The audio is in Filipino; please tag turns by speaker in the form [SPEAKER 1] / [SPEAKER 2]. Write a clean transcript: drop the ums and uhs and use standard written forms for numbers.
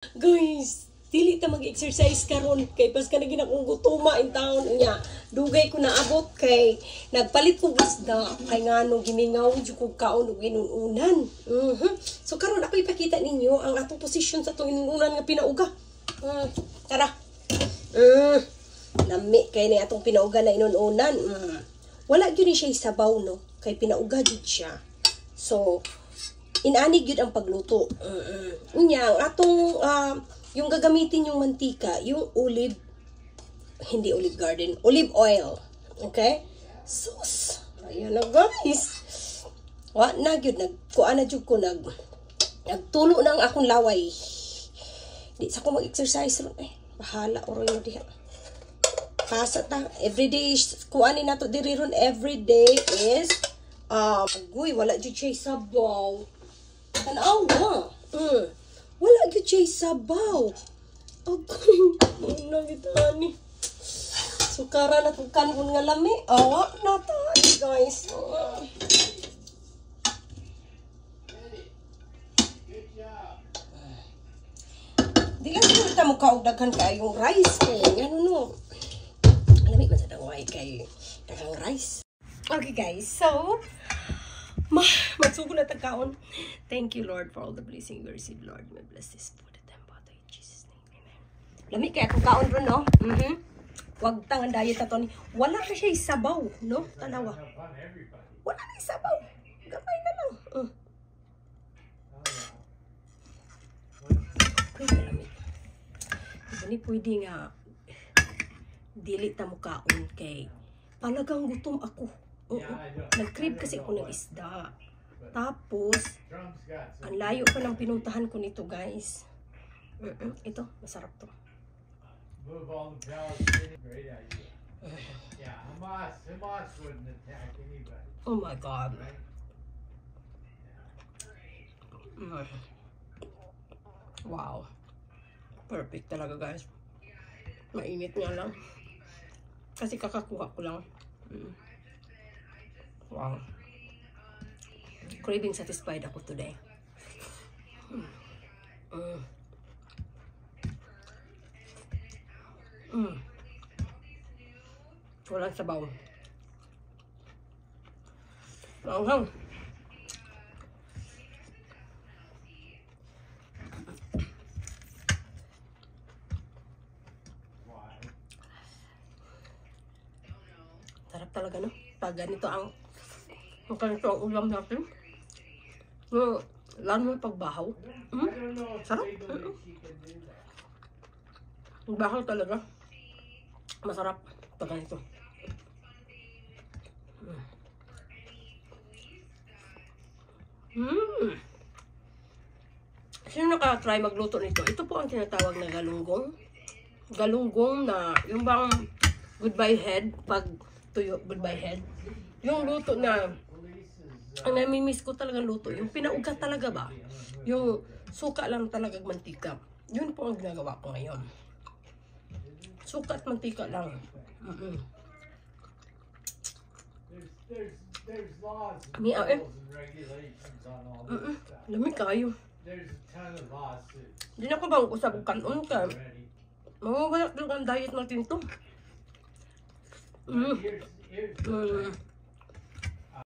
[SPEAKER 1] Guys, dili ta mag-exercise karon kay pas ka na ginakong gutuma in town niya. Dugay ko naabot kay nagpalit ko isda kay ngano gimingaw jud ko kaon ug inununan. So karon ako ipakita ninyo ang atong position sa atong inununan nga pinauga. Tara. Lami kay ni atong pinauga na inununan. Wala gyud ni siya sabaw no kay pinauga jud siya. So inanig yun ang pagluto. Unya, atong, yung gagamitin yung mantika, yung hindi olive garden, olive oil. Okay? Sus! Ayan na guys. Wa na yun, kuha na yun ko, nagtulo na ang akong laway. Di sa ko mag-exercise ron eh. Bahala, oroy mo diha. Pasa ta. Everyday, kuha ni nato diri ron, everyday is, wala dyan siya sabaw. Tanaw ba? Wala gyud siya sabaw. Agoy, ano kita ni? Sukara na kung kanon nga lami. Awa na tayo guys. Di lang siguro ta mo kaugdagan kayong rice kay ano no. Alamig man sa daway kay dagang rice. Okay guys, so magsugo na tagkaon. Thank you, Lord, for all the blessing we received, Lord. May bless this food at them, Father, in Jesus' name. Amen. Lami kaya itong kaon ron, no? Huwag tangan diet na to. Wala na siya isabaw, no? Tanawa. Wala na isabaw. Gapay na lang. Pwede lami. Hindi pwede nga dili ta mo kaon kay palagang gutom ako. Nag-crib kasi ako ng isda. Tapos, ang layo pa ng pinuntahan ko nito, guys. Ito, masarap to. Oh my God. Wow. Perfect talaga, guys. Mainit nga lang. Kasi kakakuha ko lang. Wow. Craving satisfied ako today. Walang sabaw. Langhang. Sarap talaga, no? Pag ganito ang ganito ang ulam natin. Lalo mo pagbahaw. Sarap. Ang bahaw talaga. Masarap pag ganito. Sino naka-try magluto nito? Ito po ang tinatawag na galunggong. Galunggong na yung bang goodbye head pag tuyo, goodbye head. Yung luto na ang namimiss ko talaga luto, yung pinaugat talaga ba? Yung suka lang talaga mantika. Yun po ang ginagawa ko ngayon. Suka at mantika lang. Miaw eh. Lamig kayo. Hindi na ko bang usap kanon ka. Mawawala talaga ang diet natin to.